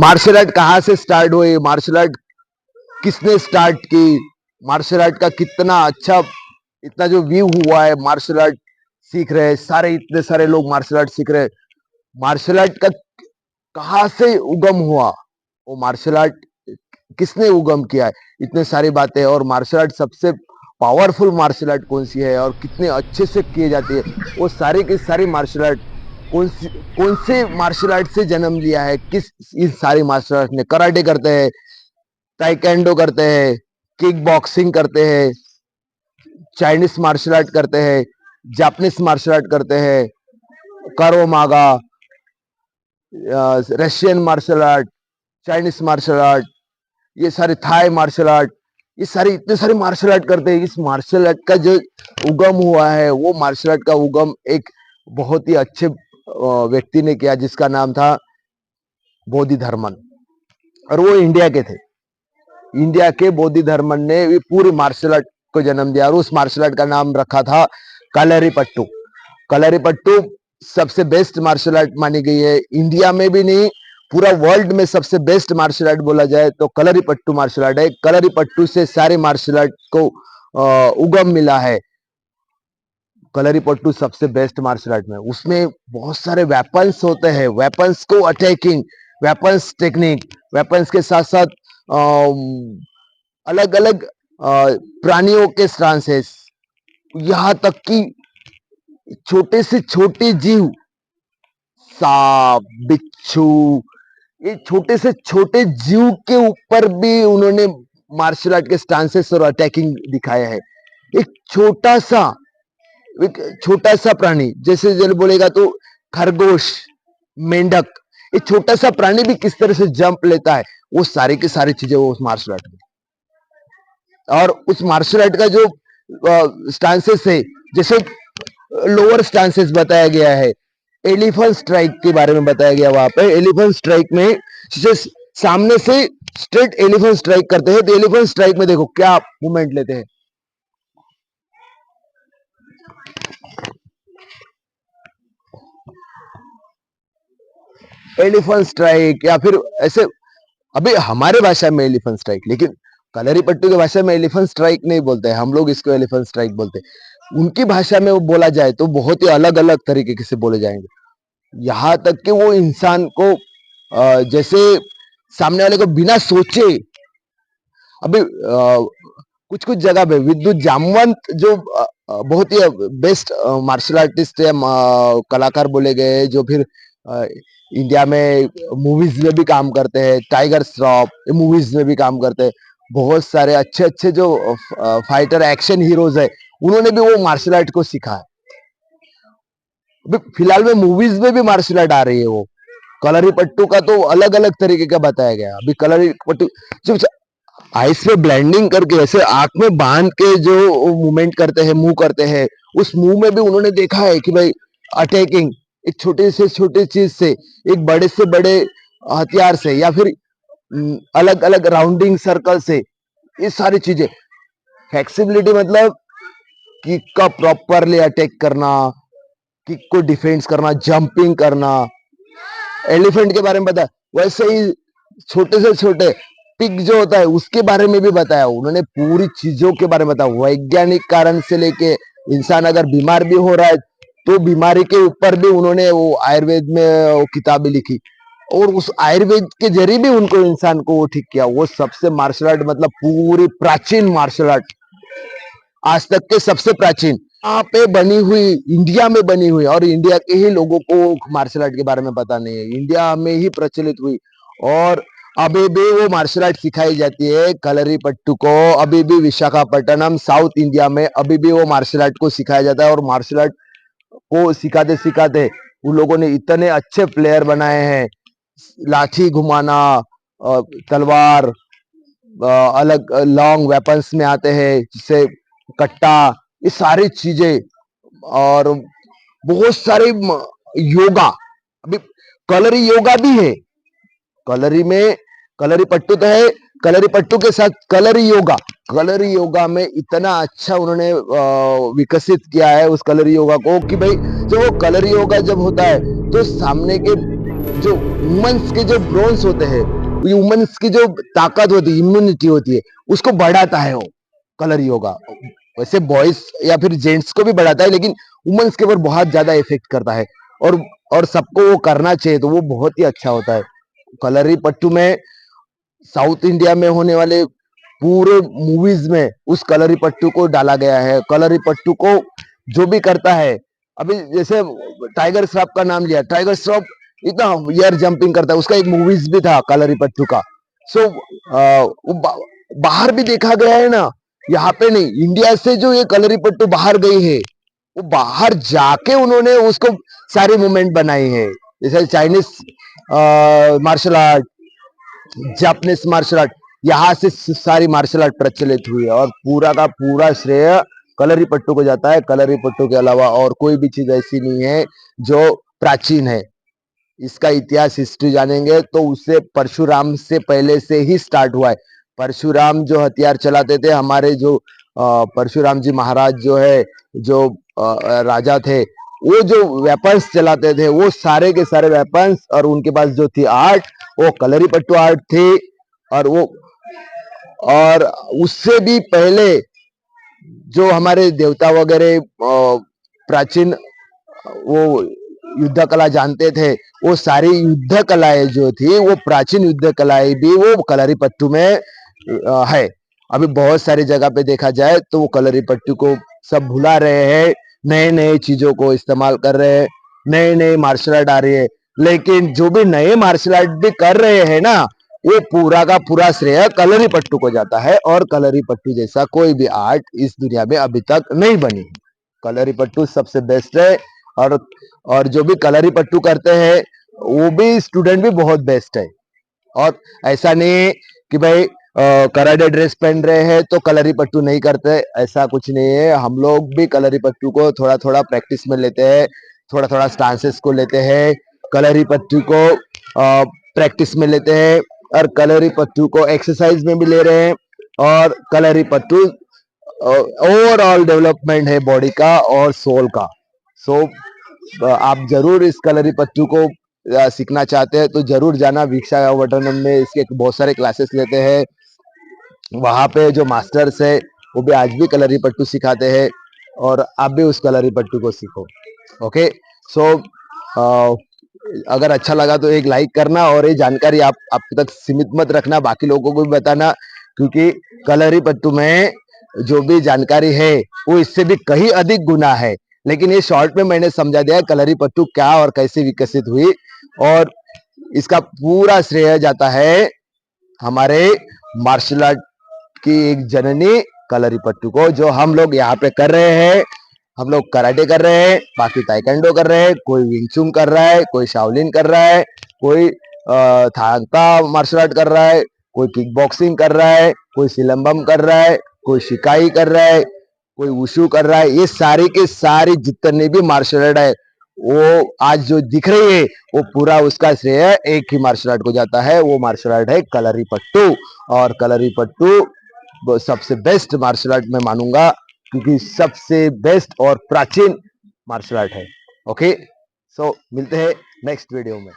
Martial art कहाँ से start हुई, मार्शल आर्ट किसने स्टार्ट की, मार्शल आर्ट का कितना अच्छा, इतना जो व्यू हुआ है, मार्शल आर्ट सीख रहे हैं सारे, इतने सारे लोग मार्शल आर्ट सीख रहे हैं। मार्शल आर्ट का कहाँ से उगम हुआ, वो मार्शल आर्ट किसने उगम किया है, इतने सारी बातें। और मार्शल आर्ट सबसे पावरफुल मार्शल आर्ट कौन सी है और कितने अच्छे से किए जाती है, वो सारी की सारी मार्शल आर्ट कौन से मार्शल आर्ट से जन्म लिया है, किस इस सारी मार्शल आर्ट ने, कराटे करते हैं, ताइक्वांडो करते हैं, किक बॉक्सिंग करते हैं, चाइनीज मार्शल आर्ट करते हैं, जापानीज मार्शल आर्ट करते हैं, Krav Maga, Russian martial art, Chinese martial art, ये सारे थाई मार्शल आर्ट, ये सारे इतने सारे मार्शल आर्ट करते हैं। इस मार्शल आर्ट का जो उगम हुआ है, वो मार्शल आर्ट का उगम एक बहुत ही अच्छे व्यक्ति ने किया, जिसका नाम था बोधि धर्मन, और वो इंडिया के थे। इंडिया के बोधि धर्मन ने ये पूरी मार्शल आर्ट को जन्म दिया, और उस मार्शल आर्ट का नाम रखा था कलरीपट्टू। कलरीपट्टू सबसे बेस्ट मार्शल आर्ट मानी गई है, इंडिया में भी नहीं, पूरा वर्ल्ड में सबसे बेस्ट मार्शल आर्ट बोला जाए तो कलरीपट्टू मार्शल आर्ट है। कलरीपट्टू से सारे मार्शल आर्ट को उगम मिला है। कलरीपट्टू सबसे बेस्ट मार्शल आर्ट में, उसमें बहुत सारे वेपन्स होते हैं, वेपन्स को अटैकिंग, वेपन्स टेक्निक, वेपन्स के साथ साथ अलग अलग प्राणियों के स्टांसेस, यहाँ तक कि छोटे से छोटे जीव, सांप, बिच्छू, ये छोटे से छोटे जीव के ऊपर भी उन्होंने मार्शल आर्ट के स्टांसेस और अटैकिंग दिखाया है। एक छोटा सा प्राणी, जैसे जल बोलेगा तो खरगोश, मेंढक, ये छोटा सा प्राणी भी किस तरह से जंप लेता है, वो सारी की सारी चीजें वो उस मार्शल आर्ट में। और उस मार्शल आर्ट का जो स्टांसेस है, जैसे लोअर स्टांसेस बताया गया है, एलिफेंट स्ट्राइक के बारे में बताया गया वहां पे। एलिफेंट स्ट्राइक में जैसे सामने से स्ट्रेट एलिफेंट स्ट्राइक करते हैं, तो एलिफेंट स्ट्राइक में देखो क्या मूवमेंट लेते हैं, एलिफेंट स्ट्राइक, या फिर ऐसे, अभी हमारे भाषा में एलिफेंट स्ट्राइक, लेकिन कलरीपट्टू की भाषा में एलिफेंट स्ट्राइक नहीं बोलते हैं, हम लोग इसको एलिफेंट स्ट्राइक बोलते हैं। उनकी भाषा में वो बोला जाए तो बहुत ही अलग अलग तरीके से बोले जाएंगे, यहाँ तक कि वो इंसान को जैसे सामने वाले को बिना सोचे, अभी कुछ कुछ जगह पे विद्युत जामवंत जो बहुत ही बेस्ट मार्शल आर्टिस्ट है, कलाकार बोले गए, जो फिर इंडिया में मूवीज में भी काम करते हैं, टाइगर श्रॉफ मूवीज में भी काम करते हैं, बहुत सारे अच्छे अच्छे जो फाइटर एक्शन हीरोज है, उन्होंने भी वो मार्शल आर्ट को सीखा है। अभी फिलहाल में मूवीज में भी मार्शल आर्ट आ रही है। वो कलरीपट्टू का तो अलग अलग तरीके का बताया गया। अभी कलरीपट्टू जो आइस पे ब्लेंडिंग करके ऐसे आंख में बांध के जो मूवमेंट करते हैं, मूव करते हैं, उस मूव में भी उन्होंने देखा है कि भाई अटैकिंग एक छोटे से छोटे चीज से, एक बड़े से बड़े हथियार से, या फिर अलग अलग राउंडिंग सर्कल से, ये सारी चीजें, फ्लेक्सिबिलिटी मतलब किक का प्रॉपरली अटैक करना, किक को डिफेंस करना, जंपिंग करना। एलिफेंट के बारे में बताया, वैसे ही छोटे से छोटे पिग जो होता है उसके बारे में भी बताया उन्होंने, पूरी चीजों के बारे में बताया, वैज्ञानिक कारण से लेके इंसान अगर बीमार भी हो रहा है तो बीमारी के ऊपर भी उन्होंने वो आयुर्वेद में वो किताबें लिखी, और उस आयुर्वेद के जरिए भी उनको इंसान को वो ठीक किया। वो सबसे मार्शल आर्ट मतलब पूरी प्राचीन मार्शल आर्ट, आज तक के सबसे प्राचीन, यहाँ पे बनी हुई, इंडिया में बनी हुई, और इंडिया के ही लोगों को मार्शल आर्ट के बारे में पता नहीं है, इंडिया में ही प्रचलित हुई, और अभी भी वो मार्शल आर्ट सिखाई जाती है कलरीपट्टू को। अभी भी विशाखापट्टनम साउथ इंडिया में अभी भी वो मार्शल आर्ट को सिखाया जाता है, और मार्शल आर्ट को सिखाते सिखाते उन लोगों ने इतने अच्छे प्लेयर बनाए हैं, लाठी घुमाना, तलवार, अलग लॉन्ग वेपन्स में आते हैं, जिससे कट्टा, ये सारी चीजें, और बहुत सारे योगा, अभी कलरी योगा भी है, कलरी में कलरी पट्टू तो है, कलरी पट्टू के साथ कलरी योगा, कलरी योगा में इतना अच्छा उन्होंने विकसित किया है उस कलरी योगा को कि भाई जब वो कलरी योगा जब होता है तो सामने के जो वुमेन्स के जो ब्रोन्स होते हैं, ये वुमेन्स की जो ताकत होती है, इम्यूनिटी होती है, उसको बढ़ाता है वो कलर योगा। वैसे बॉयज या फिर जेंट्स को भी बढ़ाता है, लेकिन वुमेन्स के ऊपर बहुत ज्यादा इफेक्ट करता है। और और सबको वो करना चाहिए, तो वो बहुत ही अच्छा होता है। कलरी पट्टू में साउथ इंडिया में होने वाले पूरे मूवीज में उस कलरी पट्टू को डाला गया है। कलरी पट्टू को जो भी करता है, अभी जैसे टाइगर श्रॉफ का नाम लिया, टाइगर श्रॉफ इतना एयर जंपिंग करता है, उसका एक मूवीज भी था कलरी पट्टू का। सो बाहर भी देखा गया है ना, यहाँ पे नहीं, इंडिया से जो ये कलरी पट्टू बाहर गई है, वो बाहर जाके उन्होंने उसको सारी मूवमेंट बनाई है। जैसे Chinese martial art, Japanese martial art, यहाँ से सारी मार्शल आर्ट प्रचलित हुई है, और पूरा का पूरा श्रेय कलरी पट्टू को जाता है। कलरी पट्टू के अलावा और कोई भी चीज ऐसी नहीं है जो प्राचीन है। इसका इतिहास, हिस्ट्री जानेंगे तो उससे परशुराम से पहले से ही स्टार्ट हुआ है। परशुराम जो हथियार चलाते थे, हमारे जो परशुराम जी महाराज जो है, जो राजा थे, वो जो वेपन्स चलाते थे, वो सारे के सारे वेपन्स और उनके पास जो थी आर्ट, वो कलरी पट्टू आर्ट थी। और वो, और उससे भी पहले जो हमारे देवता वगैरह प्राचीन वो युद्ध कला जानते थे, वो सारी युद्ध कलाएं जो थी, वो प्राचीन युद्ध कलाएं भी वो कलरी पट्टू में है। अभी बहुत सारी जगह पे देखा जाए तो वो कलरी पट्टू को सब भुला रहे हैं, नए नए चीजों को इस्तेमाल कर रहे हैं, नए नए मार्शल आर्ट आ रही है। लेकिन जो भी नए मार्शल आर्ट भी कर रहे हैं ना, वो पूरा का पूरा श्रेय कलरी पट्टू को जाता है, और कलरी पट्टू जैसा कोई भी आर्ट इस दुनिया में अभी तक नहीं बनी। कलरी पट्टू सबसे बेस्ट है। और और जो भी कलरी पट्टू करते हैं, वो भी स्टूडेंट भी बहुत बेस्ट है। और ऐसा नहीं कि भाई कराटे ड्रेस पहन रहे हैं तो कलरी पट्टू नहीं करते, ऐसा कुछ नहीं है। हम लोग भी कलरी पट्टू को थोड़ा थोड़ा प्रैक्टिस में लेते हैं, थोड़ा थोड़ा स्टांसेस को लेते हैं, कलरी पट्टू को प्रैक्टिस में लेते हैं, और कलरी पट्टू को एक्सरसाइज में भी ले रहे हैं। और कलरी पट्टू ओवरऑल डेवलपमेंट है बॉडी का और सोल का। सो आप जरूर इस कलरी पट्टू को सीखना चाहते हैं तो जरूर जाना विशाखापट्टनम में, इसके बहुत सारे क्लासेस लेते हैं। वहां पे जो मास्टर्स है वो भी आज भी कलरी पट्टू सिखाते हैं, और आप भी उस कलरी पट्टू को सीखो। ओके, सो अगर अच्छा लगा तो एक लाइक करना, और ये जानकारी आप तक सीमित मत रखना, बाकी लोगों को भी बताना, क्योंकि कलरी पट्टू में जो भी जानकारी है वो इससे भी कहीं अधिक गुना है। लेकिन ये शॉर्ट में मैंने समझा दिया कलरी पट्टू क्या और कैसे विकसित हुई, और इसका पूरा श्रेय जाता है हमारे मार्शल आर्ट की एक जननी कलरी पट्टू को, जो हम लोग यहाँ पे कर रहे हैं। हम लोग कराटे कर रहे हैं, बाकी ताइक्वांडो कर रहे हैं, कोई विंग चुन कर रहा है, कोई शाओलिन कर रहा है, कोई थांगता मार्शल आर्ट कर रहा है, कोई किक बॉक्सिंग कर रहा है, कोई सिलंबम कर रहा है, कोई शिकाई कर रहा है, कोई वुशु कर रहा है। ये सारी के सारी जितने भी मार्शल आर्ट है, वो आज जो दिख रही है, वो पूरा उसका श्रेय एक ही मार्शल आर्ट को जाता है। वो मार्शल आर्ट है कलरी पट्टू। और कलरी पट्टू सबसे बेस्ट मार्शल आर्ट मैं मानूंगा, क्योंकि सबसे बेस्ट और प्राचीन मार्शल आर्ट है। ओके, सो मिलते हैं नेक्स्ट वीडियो में।